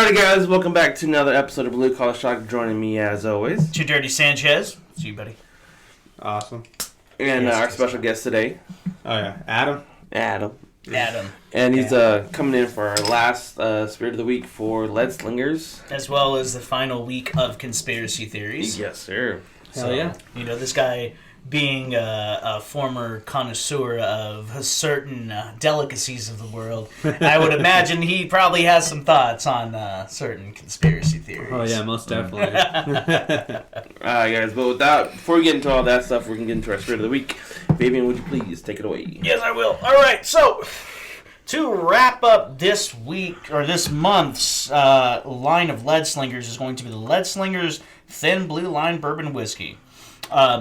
Alright guys, welcome back to another episode of Blue Collar Shock. Joining me as always, Too Dirty Sanchez. See you, buddy. Awesome. And our special guest today, Oh yeah, Adam. Adam. And he's coming in for our last Spirit of the Week for Leadslingers. As well as the final week of Conspiracy Theories. Yes, sir. Hell yeah. You know, this guy being a former connoisseur of certain delicacies of the world, I would imagine he probably has some thoughts on certain conspiracy theories. Oh yeah, most definitely. Alright guys, but before we get into all that stuff, we can get into our Spirit of the Week. Fabian, would you please take it away? Yes, I will. All right, so to wrap up this week, or this month's line of Leadslingers is going to be the Leadslingers Thin Blue Line Bourbon Whiskey.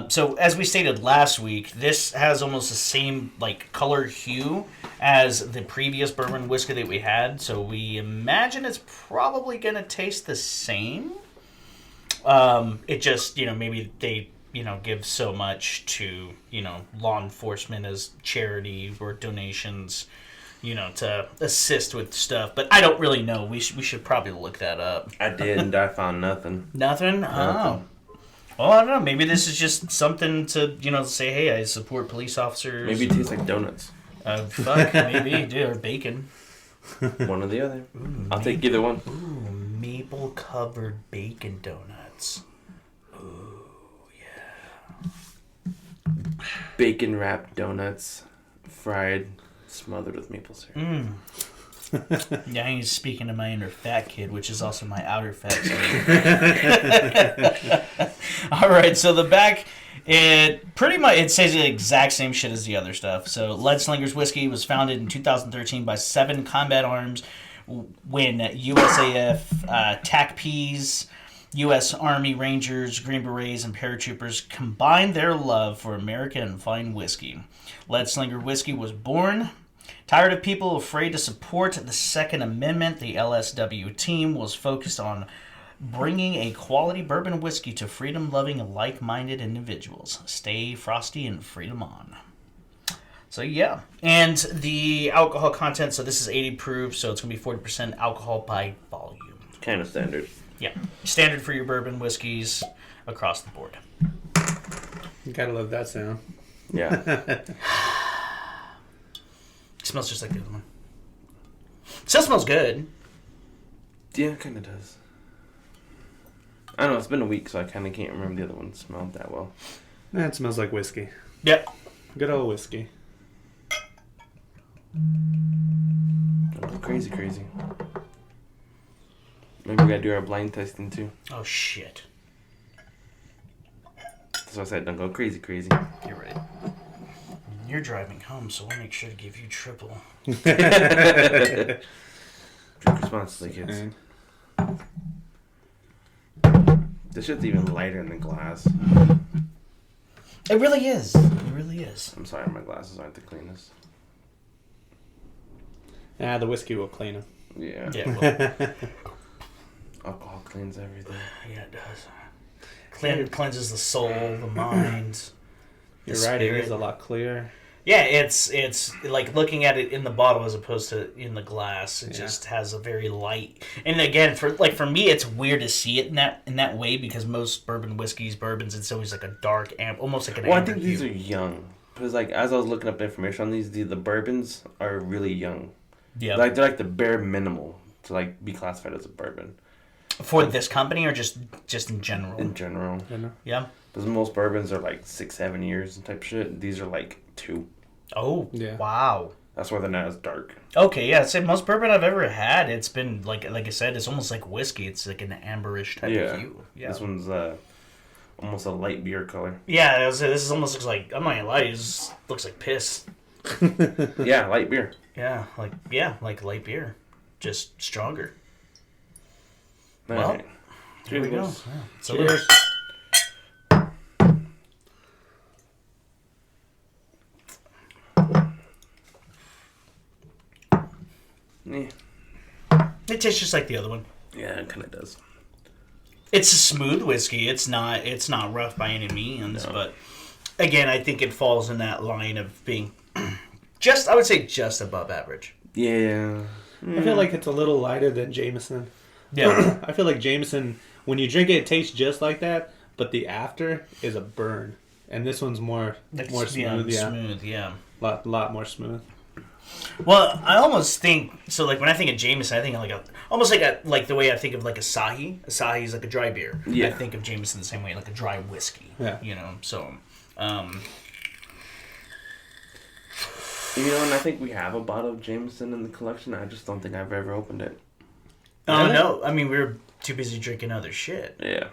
So as we stated last week, this has almost the same color hue as the previous bourbon whiskey that we had. So we imagine it's probably going to taste the same. It just, maybe they, give so much to, law enforcement as charity or donations, to assist with stuff. But I don't really know. We should probably look that up. I did, and I found nothing. Nothing? Oh. Well, I don't know. Maybe this is just something to, say, hey, I support police officers. Maybe it tastes like donuts. Maybe, dude, or bacon. One or the other. I'll take either one. Ooh, maple-covered bacon donuts. Ooh, yeah. Bacon-wrapped donuts, fried, smothered with maple syrup. Yeah, he's speaking to my inner fat kid, which is also my outer fat kid. All right, so the back, it says the exact same shit as the other stuff. So Leadslingers Whiskey was founded in 2013 by 7 combat arms when USAF TACPs, U.S. Army Rangers, Green Berets, and paratroopers combined their love for American and fine whiskey. Leadslinger Whiskey was born. Tired of people afraid to support the Second Amendment, the LSW team was focused on bringing a quality bourbon whiskey to freedom-loving, like-minded individuals. Stay frosty and freedom on. So, yeah. And the alcohol content, so this is 80 proof, so it's going to be 40% alcohol by volume. Kind of standard. Yeah. Standard for your bourbon whiskeys across the board. You gotta love that sound. Yeah. It smells just like the other one. Still smells good. Yeah, it kind of does. I don't know, it's been a week, so I kind of can't remember the other one smelled that well. That smells like whiskey. Yep. Good old whiskey. Oh, crazy. Maybe we gotta do our blind testing too. Oh, shit. That's why I said don't go crazy. You're right. You're driving home, so we'll make sure to give you triple. Drink responsibly, kids. This shit's even lighter in the glass. It really is. I'm sorry, my glasses aren't the cleanest. The whiskey will clean them. Yeah. Yeah, well, Alcohol cleans everything. yeah, it does. Cleanses the soul, the mind. You're right, it is a lot clearer. Yeah, it's like looking at it in the bottle as opposed to in the glass. It just has a very light. And again, for me, it's weird to see it in that way because most bourbons, it's always like a dark, almost like an. Well, I think these are young because as I was looking up information on these, the bourbons are really young. Yeah, they're like the bare minimal to be classified as a bourbon. For this company or just in general? In general. Yeah. Because most bourbons are 6-7 years and type shit. These are 2. Oh, yeah. Wow. That's why they're not as dark. Okay, yeah. So most bourbon I've ever had, it's been, like I said, it's almost like whiskey. It's like an amberish type of hue. Yeah. This one's almost a light beer color. Yeah, this almost looks like, I'm not gonna lie, this looks like piss. Yeah, light beer. Yeah, like light beer. Just stronger. All well, right. Here we go. Yeah. So cheers. Yeah. It tastes just like the other one. Yeah, it kind of does. It's a smooth whiskey. It's not rough by any means, no. But again, I think it falls in that line of being I would say just above average. Yeah. I feel like it's a little lighter than Jameson. Yeah. I feel like Jameson, when you drink it, it tastes just like that, but the after is a burn. And this one's more smooth. Yeah, smooth. Yeah. Lot more smooth. Well, I almost think so. Like when I think of Jameson, I think of like the way I think of like Asahi. Asahi is like a dry beer. Yeah. I think of Jameson the same way, like a dry whiskey. Yeah. You know. So. You know, and I think we have a bottle of Jameson in the collection. I just don't think I've ever opened it. Oh no! I mean, we were too busy drinking other shit. Yeah.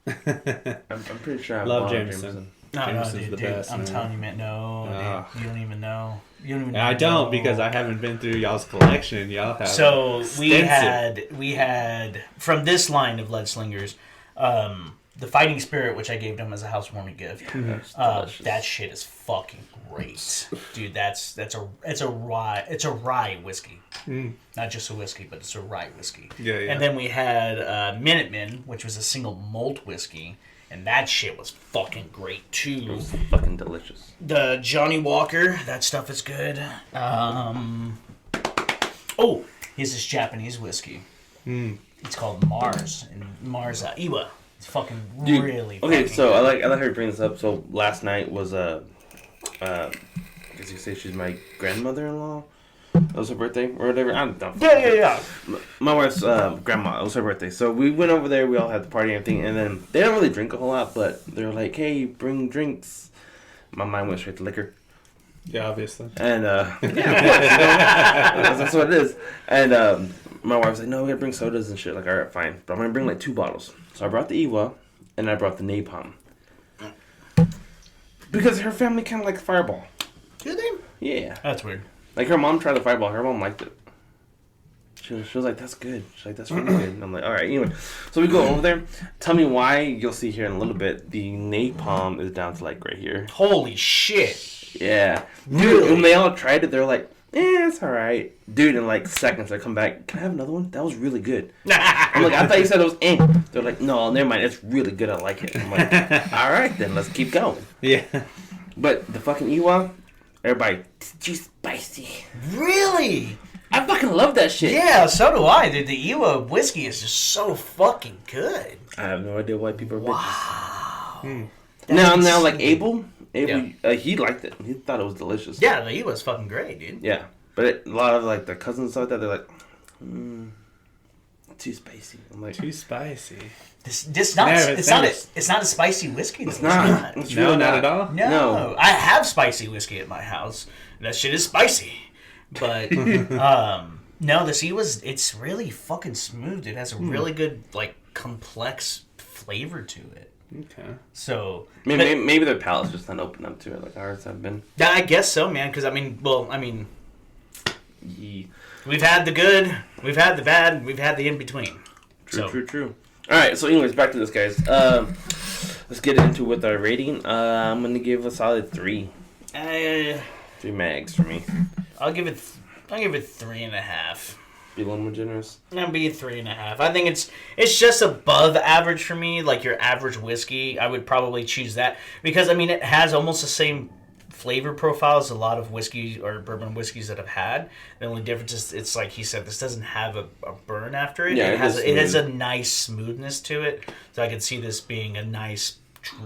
I'm pretty sure I love Jameson. No, Jameson's dude, the best. I'm man. telling you, man. No, dude, you don't even know. I don't because I haven't been through y'all's collection. Y'all have. So extensive. we had from this line of Leadslingers, the Fighting Spirit, which I gave them as a housewarming gift. That shit is fucking great, dude. It's a rye whiskey, not just a whiskey, but it's a rye whiskey. Yeah. And then we had Minuteman, which was a single malt whiskey. And that shit was fucking great, too. It was fucking delicious. The Johnny Walker, that stuff is good. Here's this Japanese whiskey. It's called Mars. And Mars Iwa. It's fucking really Okay, fucking so good. I like how you bring this up. So last night was, I guess you could say she's my grandmother-in-law. It was her birthday or whatever. I don't know. Yeah. My wife's grandma. It was her birthday. So we went over there. We all had the party and everything. And then they don't really drink a whole lot, but they were like, hey, bring drinks. My mind went straight to liquor. Yeah, obviously. And, that's what it is. And my wife was like, no, we gotta bring sodas and shit. Like, all right, fine. But I'm gonna bring like 2 bottles. So I brought the Iwa and I brought the Napalm. Because her family kind of likes Fireball. Do they? Yeah. That's weird. Like, her mom tried the Fireball. Her mom liked it. She was like, that's good. She's like, that's really good. And I'm like, all right. Anyway, so we go over there. Tell me why, you'll see here in a little bit, the Napalm is down to, like, right here. Holy shit. Yeah. Dude, Really? when they all tried it, they're like, it's all right. Dude, in, like, seconds, I come back. Can I have another one? That was really good. I'm like, I thought you said it was They're like, no, never mind. It's really good. I like it. I'm like, all right, then. Let's keep going. Yeah. But the fucking Iwa, everybody, it's too spicy. Really? I fucking love that shit. Yeah, so do I, dude. The Iwa whiskey is just so fucking good. I have no idea why people are bitches. Wow. Now, like Abel, Yeah. he liked it. He thought it was delicious. Yeah, the Iwa's fucking great, dude. Yeah. But a lot of, like, their cousins and stuff like that, they're like, too spicy. I'm like, Too spicy. It's not a spicy whiskey. Though. it's not. It's No, really not at all. No, I have spicy whiskey at my house. That shit is spicy. But no, the it's really fucking smooth. It has a really good, like, complex flavor to it. Okay. So Maybe their palate's just not open up to it like ours have been. yeah, I guess so, man. Because we've had the good, we've had the bad, we've had the in between. True. All right, so anyways, back to this, guys. Let's get into with our rating. I'm gonna give a solid 3. 3 mags for me. I'll give it 3.5. Be a little more generous. I'll be 3.5. I think it's just above average for me, like your average whiskey. I would probably choose that because it has almost the same flavor profile as a lot of whiskey or bourbon whiskeys that I've had. The only difference is it's like he said, this doesn't have a burn after it. Yeah, it has a nice smoothness to it. So I could see this being a nice.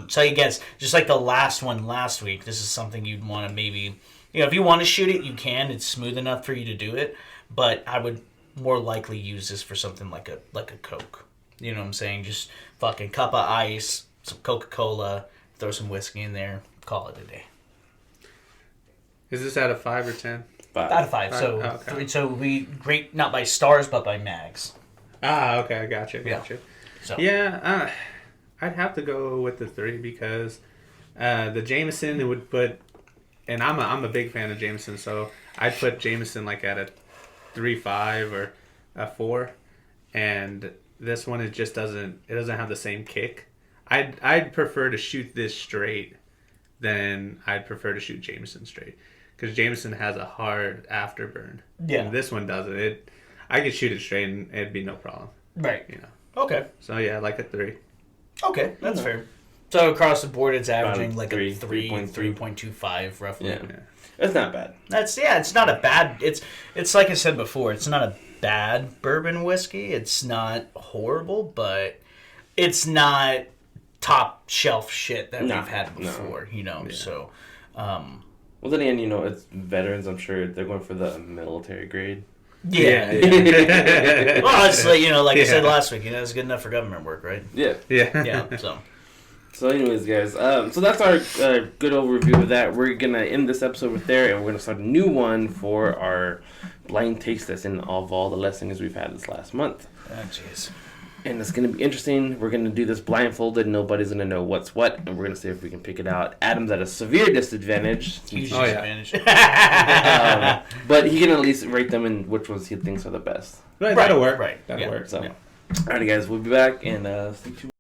So I guess just like the last one last week, this is something you'd want to maybe, if you want to shoot it, you can. It's smooth enough for you to do it. But I would more likely use this for something like a Coke. You know what I'm saying? Just fucking cup of ice, some Coca-Cola, throw some whiskey in there, call it a day. Is this out of 5 or 10? 5. Out of 5. So, okay. so we rate not by stars, but by mags. Ah, okay, I gotcha. So. Yeah, I'd have to go with the 3 because the Jameson it would put, and I'm a big fan of Jameson, so I'd put Jameson like at a 3.5 or a 4, and this one it doesn't have the same kick. I'd prefer to shoot this straight than I'd prefer to shoot Jameson straight. Because Jameson has a hard afterburn. Yeah. And this one doesn't. I could shoot it straight and it'd be no problem. Right. Okay. So yeah, like a 3. Okay, that's fair. So across the board, it's averaging like a 3.3. 3.25 roughly. Yeah. It's not bad. It's not a bad. It's like I said before. It's not a bad bourbon whiskey. It's not horrible, but it's not top shelf shit that we've had before, you know. Yeah. So, well, then again, you know, it's veterans. I'm sure they're going for the military grade. Yeah. Well, it's like, you know, like I said last week, you know, it's good enough for government work, right? Yeah. Yeah. So anyways, guys, so that's our good overview of that. We're going to end this episode with there, and we're going to start a new one for our blind taste test of all the Leadslingers we've had this last month. Oh, jeez. And it's going to be interesting. We're going to do this blindfolded. Nobody's going to know what's what, and we're going to see if we can pick it out. Adam's at a severe disadvantage. Huge disadvantage. But he can at least rate them in which ones he thinks are the best. Right, that'll work. Right. That'll work. So, alrighty, guys, we'll be back, and stay tuned.